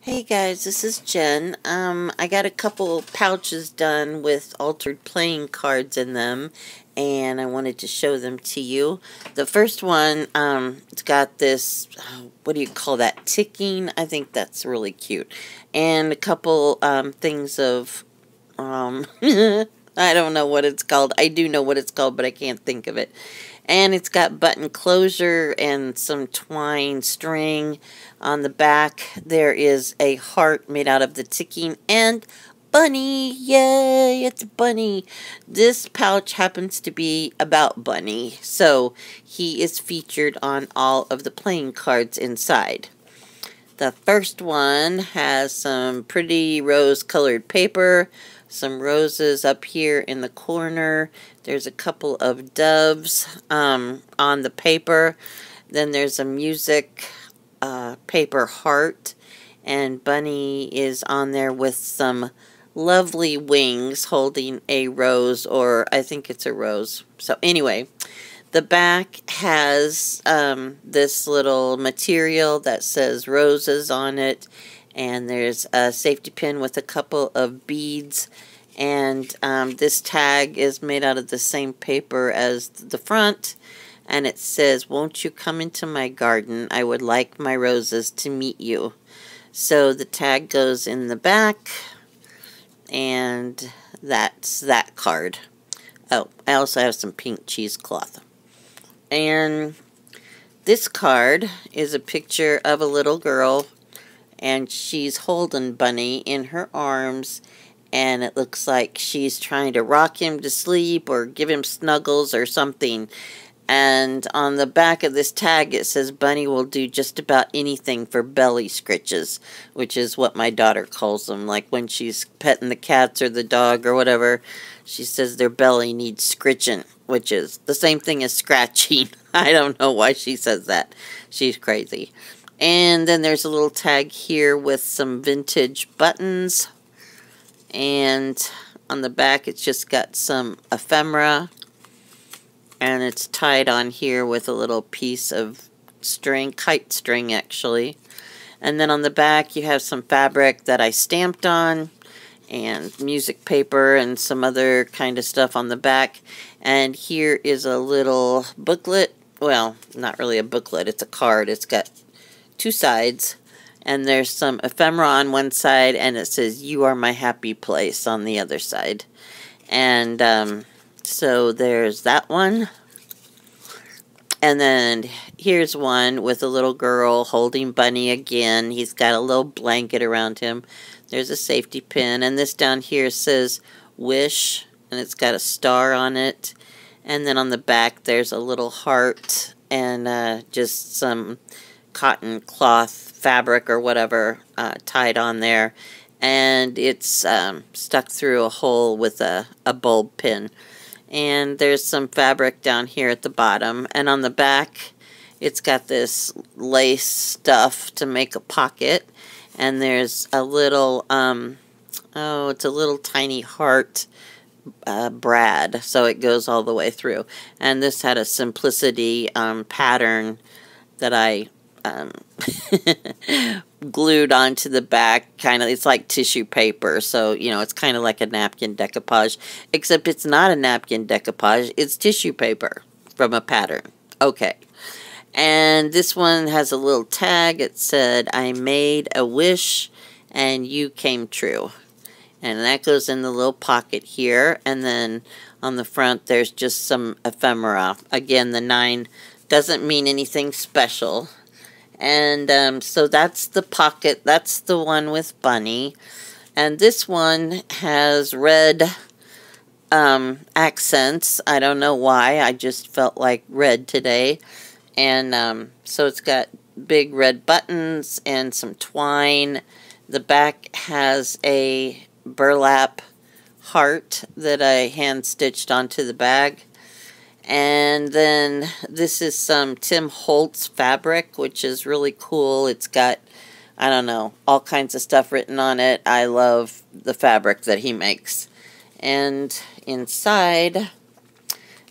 Hey guys, this is Jen. I got a couple pouches done with altered playing cards in them, and I wanted to show them to you. The first one, it's got this, what do you call that, ticking? I think that's really cute. And a couple, things of, I don't know what it's called. I do know what it's called, but I can't think of it. And it's got button closure and some twine string. On the back, there is a heart made out of the ticking and Bunny. Yay, it's Bunny. This pouch happens to be about Bunny, so he is featured on all of the playing cards inside. The first one has some pretty rose-colored paper, some roses up here in the corner. There's a couple of doves on the paper. Then there's a music paper heart, and Bunny is on there with some lovely wings holding a rose, or I think it's a rose. So anyway, the back has this little material that says roses on it, and there's a safety pin with a couple of beads, and this tag is made out of the same paper as the front, and it says, "Won't you come into my garden? I would like my roses to meet you." So the tag goes in the back, and that's that card. Oh, I also have some pink cheesecloth. And this card is a picture of a little girl, and she's holding Bunny in her arms, and it looks like she's trying to rock him to sleep or give him snuggles or something. And on the back of this tag it says Bunny will do just about anything for belly scritches, which is what my daughter calls them. Like when she's petting the cats or the dog or whatever, she says their belly needs scritching, which is the same thing as scratching. I don't know why she says that. She's crazy. And then there's a little tag here with some vintage buttons. And on the back it's just got some ephemera. And it's tied on here with a little piece of string, kite string actually. And then on the back you have some fabric that I stamped on, and music paper and some other kind of stuff on the back. And here is a little booklet. Well, not really a booklet, it's a card. It's got two sides, and there's some ephemera on one side, and it says "You are my happy place" on the other side. And so there's that one. And then here's one with a little girl holding Bunny again. He's got a little blanket around him. There's a safety pin. And this down here says "Wish," and it's got a star on it. And then on the back there's a little heart and just some cotton cloth fabric or whatever tied on there. And it's stuck through a hole with a bulb pin. And there's some fabric down here at the bottom. And on the back, it's got this lace stuff to make a pocket. And there's a little, it's a little tiny heart brad. So it goes all the way through. And this had a simplicity pattern that I glued onto the back. Kind of, it's like tissue paper, so you know, it's kind of like a napkin decoupage, except it's not a napkin decoupage, it's tissue paper from a pattern. Okay. And this one has a little tag. It said, "I made a wish and you came true." And that goes in the little pocket here. And then on the front there's just some ephemera. Again, the 9 doesn't mean anything special. And so that's the pocket. That's the one with Bunny. And this one has red accents. I don't know why. I just felt like red today. And so it's got big red buttons and some twine. The back has a burlap heart that I hand stitched onto the bag. And then this is some Tim Holtz fabric, which is really cool. It's got, I don't know, all kinds of stuff written on it. I love the fabric that he makes. And inside,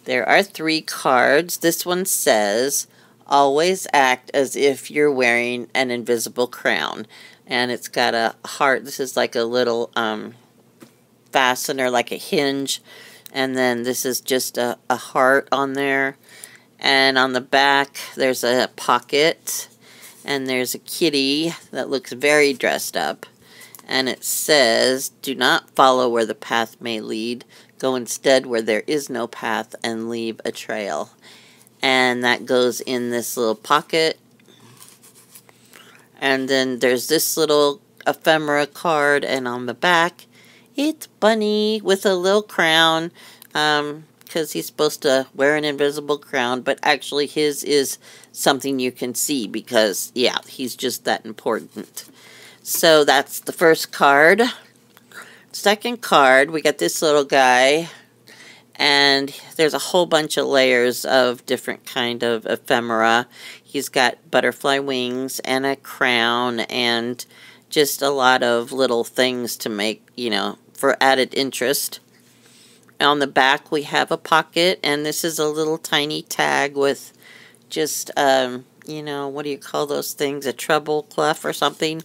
there are 3 cards. This one says, "Always act as if you're wearing an invisible crown." and it's got a heart. This is like a little fastener, like a hinge, and then this is just a heart on there. And on the back there's a pocket, and there's a kitty that looks very dressed up, and it says, "Do not follow where the path may lead. Go instead where there is no path and leave a trail." And that goes in this little pocket. And then there's this little ephemera card, and on the back it's Bunny with a little crown, because he's supposed to wear an invisible crown, but actually his is something you can see because, yeah, he's just that important. So that's the first card. Second card, we got this little guy, and there's a whole bunch of layers of different kind of ephemera. He's got butterfly wings and a crown and just a lot of little things to make, you know, for added interest. On the back we have a pocket, and this is a little tiny tag with just, you know, what do you call those things? A treble clef or something.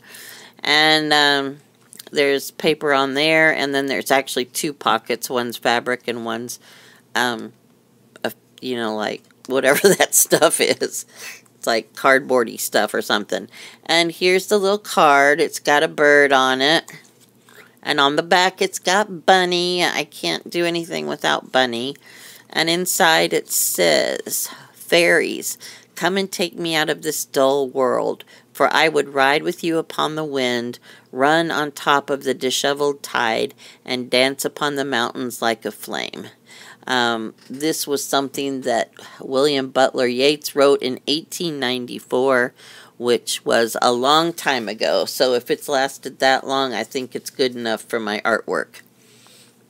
And there's paper on there, and then there's actually two pockets. One's fabric and one's, you know, like whatever that stuff is. It's like cardboardy stuff or something. And here's the little card. It's got a bird on it. And on the back it's got Bunny. I can't do anything without Bunny. And inside it says, "Fairies, come and take me out of this dull world, for I would ride with you upon the wind, run on top of the disheveled tide, and dance upon the mountains like a flame." This was something that William Butler Yeats wrote in 1894, which was a long time ago. So if it's lasted that long, I think it's good enough for my artwork.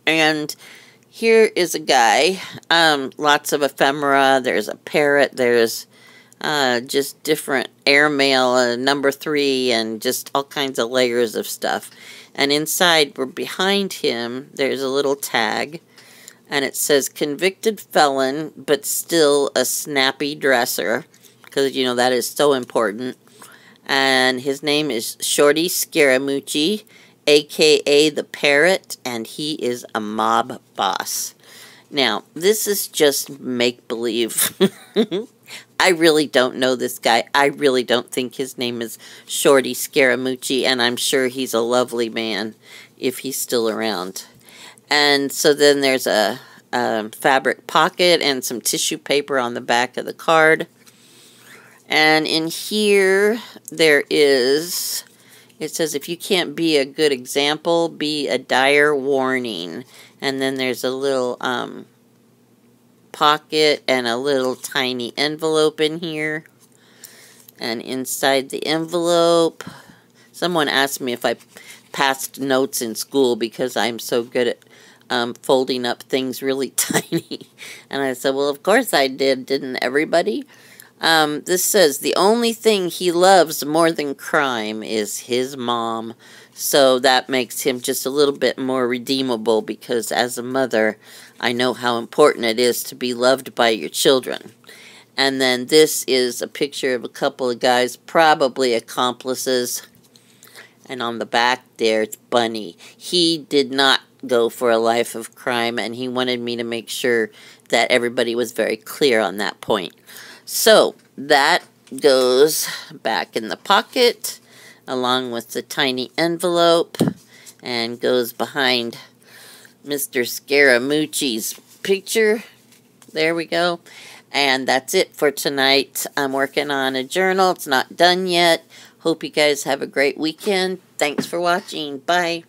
And here is a guy. Lots of ephemera. There's a parrot. There's just different airmail, number 3, and just all kinds of layers of stuff. And inside, or behind him, there's a little tag. And it says, "Convicted felon, but still a snappy dresser." Because, you know, that is so important. And his name is Shorty Scaramucci, a.k.a. the Parrot, and he is a mob boss. Now, this is just make-believe. I really don't know this guy. I really don't think his name is Shorty Scaramucci, and I'm sure he's a lovely man if he's still around. And so then there's a fabric pocket and some tissue paper on the back of the card. And in here, there is, it says, "If you can't be a good example, be a dire warning." And then there's a little pocket and a little tiny envelope in here. And inside the envelope, someone asked me if I passed notes in school because I'm so good at folding up things really tiny. And I said, well, of course I did, didn't everybody? This says, "The only thing he loves more than crime is his mom." So that makes him just a little bit more redeemable, because as a mother, I know how important it is to be loved by your children. And then this is a picture of a couple of guys, probably accomplices. And on the back there, it's Bunny. He did not go for a life of crime, and he wanted me to make sure that everybody was very clear on that point. So that goes back in the pocket along with the tiny envelope and goes behind Mr. Scaramucci's picture. There we go. And that's it for tonight. I'm working on a journal. It's not done yet. Hope you guys have a great weekend. Thanks for watching. Bye.